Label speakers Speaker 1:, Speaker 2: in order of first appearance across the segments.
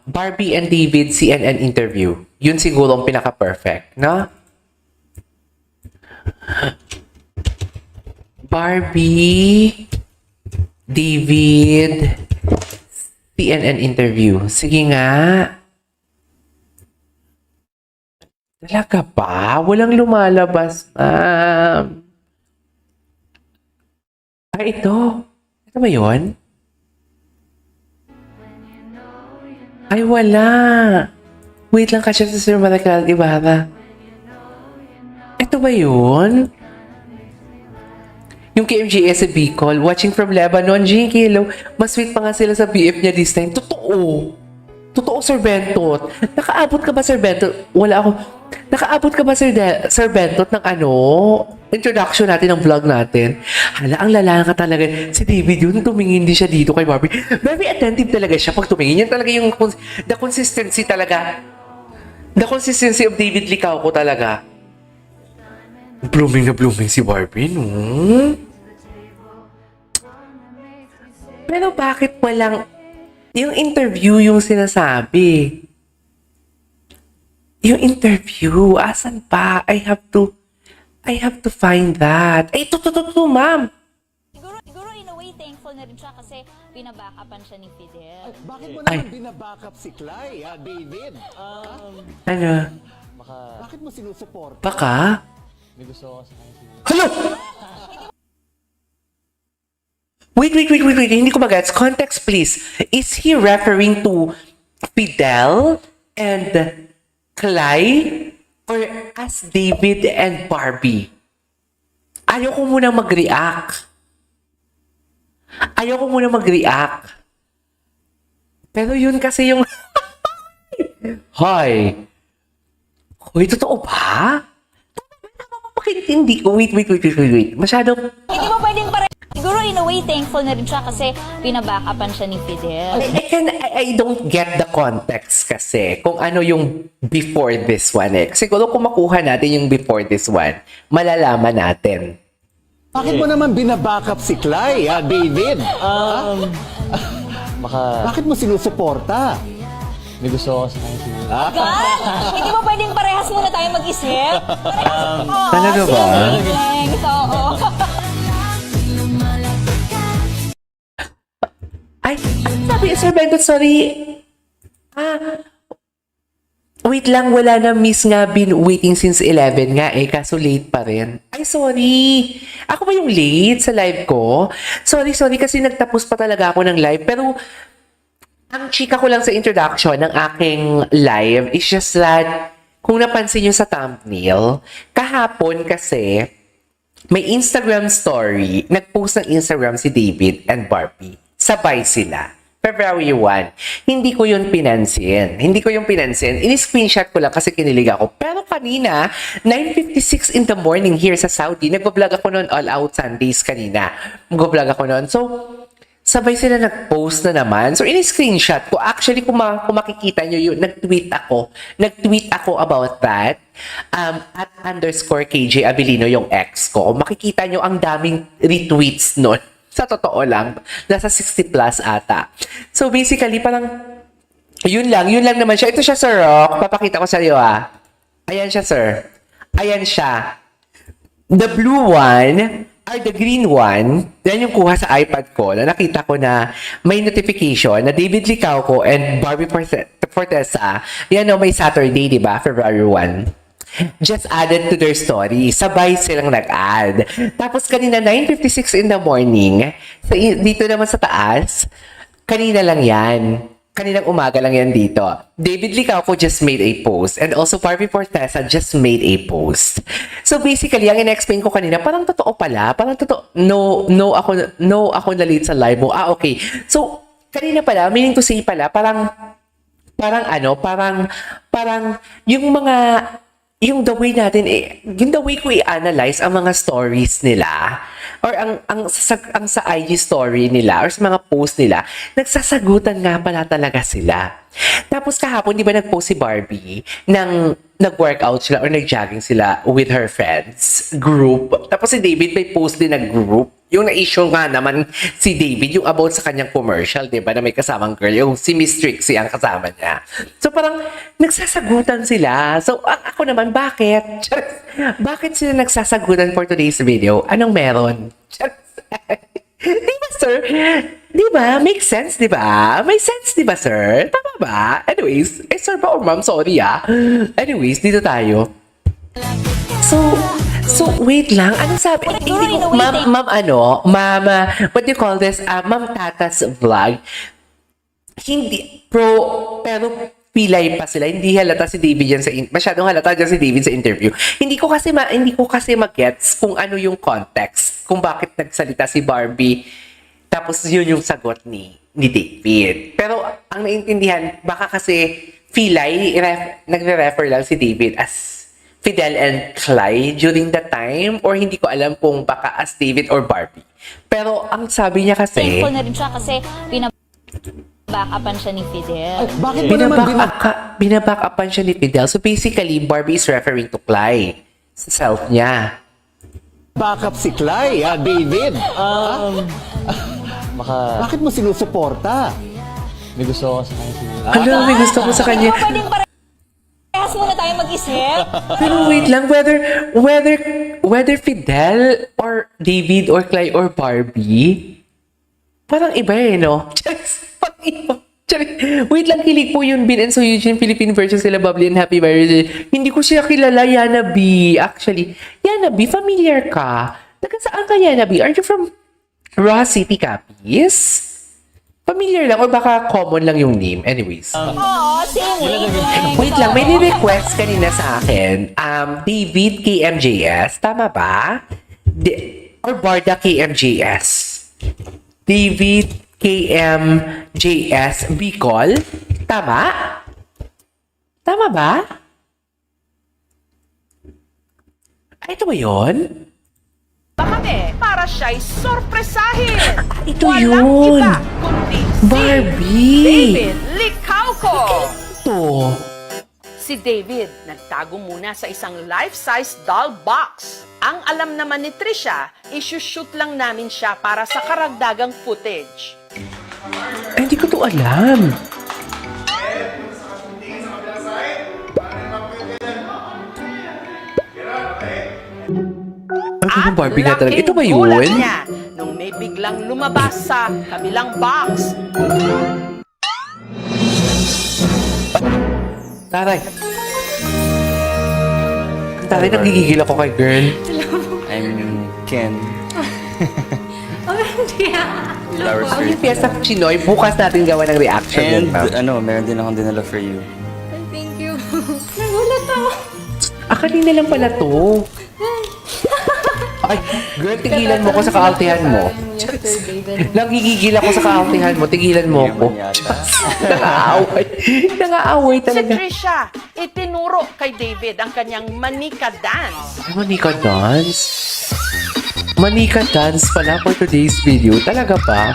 Speaker 1: Barbie and David CNN interview. Yun siguro ang pinaka-perfect, no? Barbie, David, CNN interview. Sige nga. Talaga ba? Walang lumalabas, ma'am. Ito. Ito ba yun? Ay, wala. Wait lang kasi sa Sir Maracal Ibarra. Ito ba yun? Yung KMJS sa Bicol, watching from Lebanon, Jinky, hello. Mas sweet pa nga sila sa BF niya this time. Totoo. Totoo, Sir Bentot. Nakaabot ka ba, Sir Bentot? Wala ako. Nakaabot ka ba, Sir Bentot, ng introduction natin ng vlog natin? Hala, ang lalaka talaga. Si David yun, tumingin din siya dito kay Barbie. Very attentive talaga siya pag tumingin. Yan talaga yung the consistency talaga. The consistency of David Licao ko talaga. Blooming na blooming si Barbie, no? Pero bakit walang yung interview yung sinasabi? Yung interview, asan pa? I have to find that. Ay, ito, ma'am.
Speaker 2: Siguro in a way thankful na rin siya kasi binabackupan siya ni Fidel.
Speaker 3: Bakit mo naman binabackup si Clay, David?
Speaker 1: Ano?
Speaker 3: Bakit mo sinusupport?
Speaker 1: Baka?
Speaker 4: May gusto ko sa kanya.
Speaker 1: Hello! Wait. Hindi ko magets. Context, please. Is he referring to Fidel and Clay or as David and Barbie? Ayoko muna mag-react. Pero yun kasi yung... Hoy! Hoy, totoo ba? Hindi ko. Wait. Masyadong...
Speaker 2: Hindi mo pwedeng siguro in a way thankful na rin siya kasi binabackupan siya ni Fidel.
Speaker 1: I don't get the context kasi kung ano yung before this one eh. Siguro kung makuha natin yung before this one, malalaman natin.
Speaker 3: Bakit mo naman binabackup si Clay, David? Bakit mo sinusuporta?
Speaker 4: May gusto ko sa kanya siguro.
Speaker 2: Hindi mo pwedeng parehas muna tayo mag-isip?
Speaker 1: Talaga ba?
Speaker 2: Oo.
Speaker 1: Ay, sabi, Sir Bentot, sorry. Wait lang, wala na, miss nga, been waiting since 11 nga eh, kaso late pa rin. Ay, sorry. Ako ba yung late sa live ko? Sorry, kasi nagtapos pa talaga ako ng live. Pero, ang chika ko lang sa introduction ng aking live is just that, kung napansin nyo sa thumbnail, kahapon kasi, may Instagram story, nag-post ng Instagram si David and Barbie. Sabay sila. February 1. Hindi ko yun pinansin. Ini-screenshot ko lang kasi kinilig ako. Pero kanina, 9:56 in the morning here sa Saudi, nagbablog ako noon all out Sundays kanina. Nagbablog ako noon. So, sabay sila nag-post na naman. So, ini-screenshot ko. Actually, kung makikita nyo yun, nag-tweet ako about that. At _KJ Abilino yung ex ko. Makikita nyo ang daming retweets nun. Sa totoo lang, nasa 60 plus ata. So basically, parang, yun lang naman siya. Ito siya, Sir Rock. Papakita ko sa iyo, Ayan siya, sir. Ayan siya. The blue one, or the green one, yan yung kuha sa iPad ko, na nakita ko na may notification na David Licao ko and Barbie Fortesa, yan may Saturday, di ba? February 1. Just added to their story. Sabay silang nag-add. Tapos kanina 9:56 in the morning, dito naman sa taas, kanina lang yan. Kaninang umaga lang yan dito. David Licao ko just made a post. And also Barbie Fortesa just made a post. So basically, ang in-explain ko kanina, parang totoo pala. Parang totoo. No ako na late sa live mo. Okay. So, kanina pala, meaning to say pala, parang yung the way natin, yung the way ko i-analyze ang mga stories nila or ang sa IG story nila or sa mga post nila, nagsasagutan nga pala talaga sila. Tapos kahapon, di ba nag-post si Barbie ng nag-workout sila or nag-jogging sila with her friends group. Tapos si David may post din na group. Yung na-issue nga naman si David, yung about sa kanyang commercial, di ba, na may kasamang girl, yung si Miss Trixie ang kasama niya. So parang nagsasagutan sila. So ako naman, bakit? Bakit sila nagsasagutan for today's video? Anong meron? Di ba, sir? Di ba? Make sense, di ba? May sense, di ba, sir? Tama ba? Anyways, sir ba or ma'am? Sorry, ah. Anyways, dito tayo. So, wait lang. Anong sabi?
Speaker 2: Siguro
Speaker 1: Hindi
Speaker 2: in a
Speaker 1: ko,
Speaker 2: way,
Speaker 1: what do you call this? Ma'am Tata's vlog. Hindi, pero pilay pa sila. Hindi halata si David yan masyadong halata dyan si David sa interview. Hindi ko kasi magets kung ano yung context, kung bakit nagsalita si Barbie. Tapos yun yung sagot ni David. Pero ang naintindihan, baka kasi pilay, nagre-refer lang si David as Fidel and Clyde during that time, or hindi ko alam kung baka as David or Barbie. Pero ang sabi niya kasi,
Speaker 2: Thankful na rin siya kasi binaback-upan siya ni Fidel.
Speaker 3: Bakit mo naman
Speaker 1: binaback-upan siya ni Fidel. So basically, Barbie is referring to Clyde sa self niya.
Speaker 3: backup si Clay, David? Bakit mo sinusuporta?
Speaker 4: May gusto ko sa kanya siguro.
Speaker 1: Ano, may gusto ko sa kanya.
Speaker 2: Pwedeng parehas muna tayo mag-isip.
Speaker 1: Pero wait lang, whether Fidel or David or Clyde or Barbie, parang iba no? Parang iba. Wait lang, kilig po yun, Bin and So Eugene, Philippine version sila, Bubbly and Happy Birthday. Hindi ko siya kilala, Yana B. Actually, Yana B, familiar ka? Taga saan ka, Yana B? Are you from Ross City, Capiz? Familiar lang or baka common lang yung name? Anyways.
Speaker 2: Oo, same wavelength.
Speaker 1: Wait lang, may ni-request kanina sa akin. David KMJS, tama ba? Or Barda KMJS? David KMJS Bicol? Tama? Tama ba? Ito ba yun?
Speaker 5: kami para siya'y sorpresahin.
Speaker 1: Ito
Speaker 5: Walang
Speaker 1: yun.
Speaker 5: iba kundi
Speaker 1: Barbie.
Speaker 5: si David Licauco.
Speaker 1: Ito.
Speaker 5: Si David nagtago muna sa isang life-size doll box. Ang alam naman ni Trisha, isushoot lang namin siya para sa karagdagang footage.
Speaker 1: Ay, hindi ko to alam. Ang Barbie nga talaga. Ito ba
Speaker 5: gulat
Speaker 1: yun?
Speaker 5: niya nung may biglang lumabas sa kabilang box.
Speaker 1: Taray. Taray, nagigigil ako kay girl.
Speaker 4: I'm Ken.
Speaker 1: Ang yung Fiesta Chinoy, bukas natin gawa ng reaction
Speaker 4: And
Speaker 1: yun, ma'am.
Speaker 4: meron din akong dinala for you.
Speaker 2: Thank you. Nagulat ako.
Speaker 1: Kanina lang pala to. Ay, girl, tigilan mo ko sa kaaltihan mo. Nagigigil ako sa kaaltihan mo, tigilan mo ko.
Speaker 4: Yaman yata.
Speaker 1: Nang-aaway. Nang-aaway
Speaker 5: Si
Speaker 1: talaga.
Speaker 5: Trisha, itinuro kay David ang kanyang manika dance.
Speaker 1: Ay, Manika dance? Manika dance pala for today's video. Talaga ba?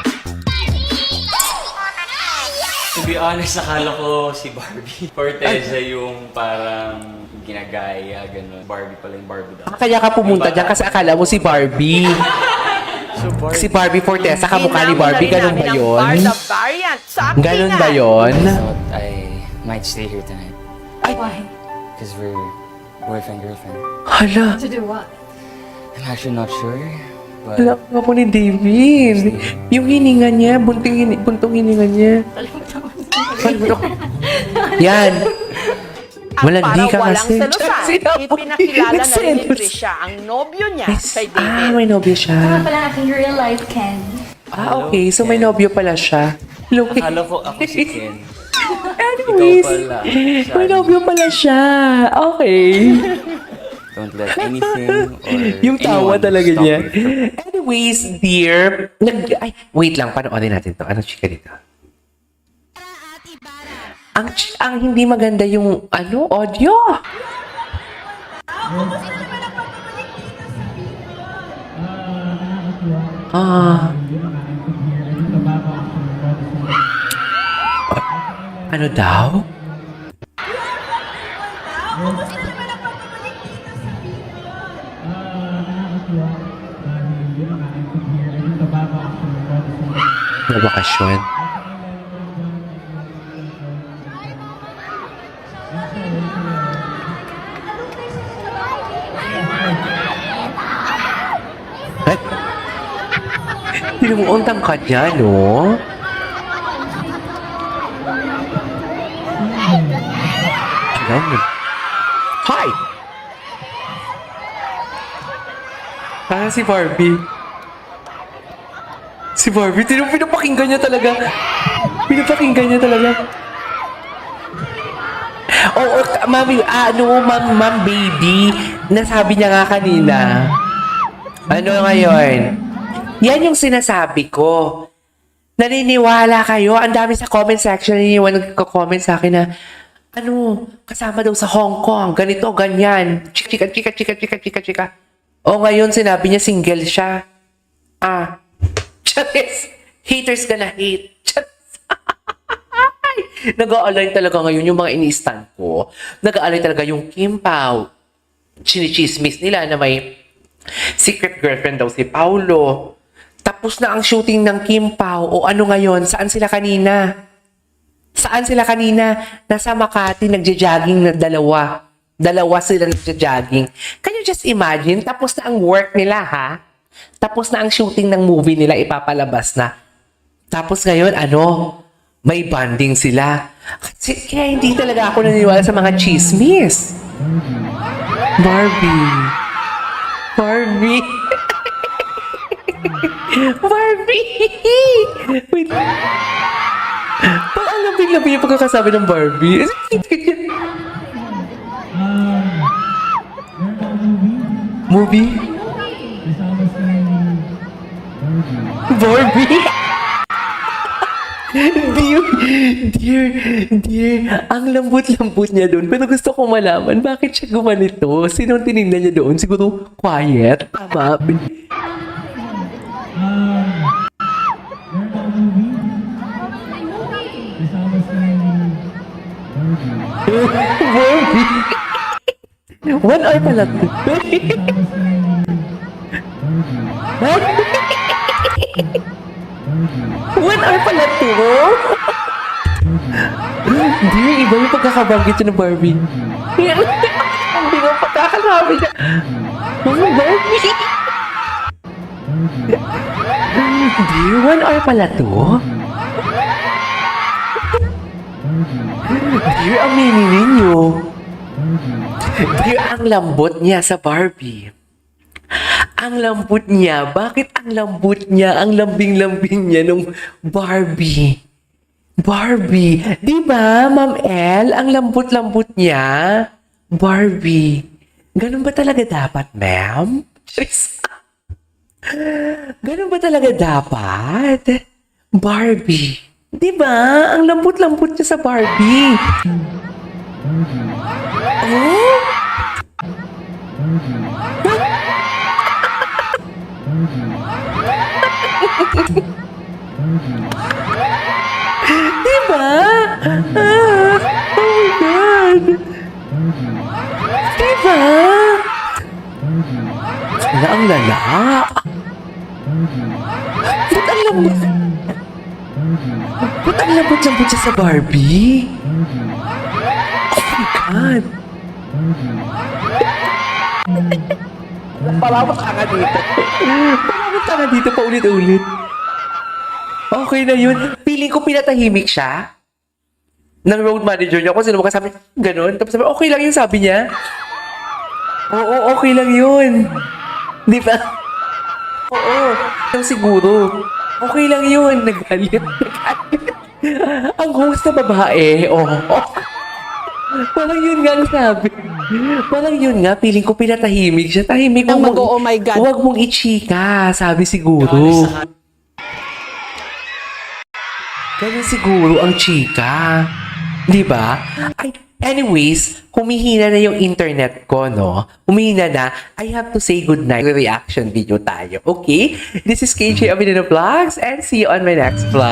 Speaker 6: To be honest, akala ko si Barbie. Forteza yung parang ginagaya, gano'n. Barbie pala yung Barbie daw.
Speaker 1: Kaya ka pumunta dyan kasi akala mo si Barbie. Si Barbie Fortesa, kamukha ni Barbie. Ganun ba yun?
Speaker 5: Barda variant sa
Speaker 1: Ganun ba
Speaker 5: actingan.
Speaker 1: yun?
Speaker 4: Thought I might stay here tonight.
Speaker 2: Why?
Speaker 4: Because we're boyfriend-girlfriend.
Speaker 1: Hala.
Speaker 2: To do what?
Speaker 4: I'm actually not sure. But
Speaker 1: Hala ka po ni David. Yung hininga niya, buntong hininga niya. Yan.
Speaker 5: At
Speaker 1: Malandi
Speaker 5: para
Speaker 1: ka
Speaker 5: walang
Speaker 1: kasi.
Speaker 5: salusan,
Speaker 1: Sinabi-
Speaker 5: ipinakilala na rin ni
Speaker 1: Nagselos.
Speaker 5: Trisha ang nobyo niya kay
Speaker 1: Ah,
Speaker 5: David.
Speaker 1: may nobyo siya.
Speaker 2: Pala aking real life Ken.
Speaker 1: Okay. So may nobyo pala siya. Look.
Speaker 6: Akala ko ako si Ken.
Speaker 1: Anyways,
Speaker 6: Ikaw pala.
Speaker 1: may nobyo pala siya. Okay.
Speaker 4: don't let anything or
Speaker 1: Yung tawa
Speaker 4: anyone
Speaker 1: talaga
Speaker 4: stop
Speaker 1: niya.
Speaker 4: me from-
Speaker 1: Anyways, dear, ay, wait lang, panoorin natin to. Ano chika dito? Ang hindi maganda yung audio. Ano daw? bakasyon. At, pinumuuntang ka niya, no? Ganun. Hi! Para si Barbie. Si Barbie, pinapakinggan niya talaga. Pinapakinggan niya talaga. Oo, mami, ma'am baby, nasabi niya nga kanina. Ano ngayon? Yan yung sinasabi ko. Naniniwala kayo. Ang dami sa comment section nagko-comment sa akin na kasama daw sa Hong Kong, ganito, ganyan. Chika. O ngayon, sinabi niya single siya. Charis. Haters gonna hate. Nag-aalay talaga ngayon yung mga ini-stand ko. Nag-aalay talaga yung Kim Pao. Chinichismis nila na may secret girlfriend daw si Paulo. Tapos na ang shooting ng Kim Pao. O ano ngayon? Saan sila kanina? Nasa Makati, nagja-jogging na dalawa. Dalawa sila nagja-jogging. Can you just imagine? Tapos na ang work nila, ha? Tapos na ang shooting ng movie nila, ipapalabas na. Tapos ngayon, may bonding sila. Kaya hindi talaga ako naniniwala sa mga chismis. Barbie. Wait. Parang labing-labi yung pagkakasabi ng Barbie. Movie? Barbie? Dear, ang lambot-lambot niya doon. Pero gusto ko malaman, bakit siya gumanito? Sino ang tinignan niya doon? Siguro, quiet. Tama. Barbie. 1 hour pala to. One hour pala to. Dear, iba yung pagkakabanggit siya ng Barbie. Ang binang pagkakalabi niya. Barbie. Dear, 1 hour pala to. Dear, aminin ninyo. Dear, ang lambot niya sa Barbie. Ang lambot niya. Bakit ang lambot niya? Ang lambing-lambing niya nung Barbie. Di ba, Ma'am El? Ang lambot-lambot niya. Barbie. Ganun ba talaga dapat, ma'am? Ganun ba talaga dapat? Barbie. Di ba? Ang lambot-lambot niya sa Barbie. Oh? Diba? Oh my God! Diba? Wala ang lala. Ba't ang lambot? Ba't ang lambot-lambot siya sa Barbie? Oh my God! Palamot ka nga dito paulit-ulit. Okay na yun. Feeling ko pinatahimik siya ng road manager niya. Kung sino makasabi, ganun. Tapos sabi, okay lang yun, sabi niya. Oo, okay lang yun. Di ba? Oo, siguro. Okay lang yun. Nagalit. Ang host na babae, parang yun nga ang sabi. Parang yun nga, feeling ko pinatahimik siya. Tahimik mo.
Speaker 5: Oh my God.
Speaker 1: Huwag mong ichika, sabi siguro. Ganun siguro ang chika. Di ba? Anyways, humihina na yung internet ko, no? Humihina na. I have to say goodnight. Reaction video tayo. Okay? This is KJ Abinino Vlogs and see you on my next vlog.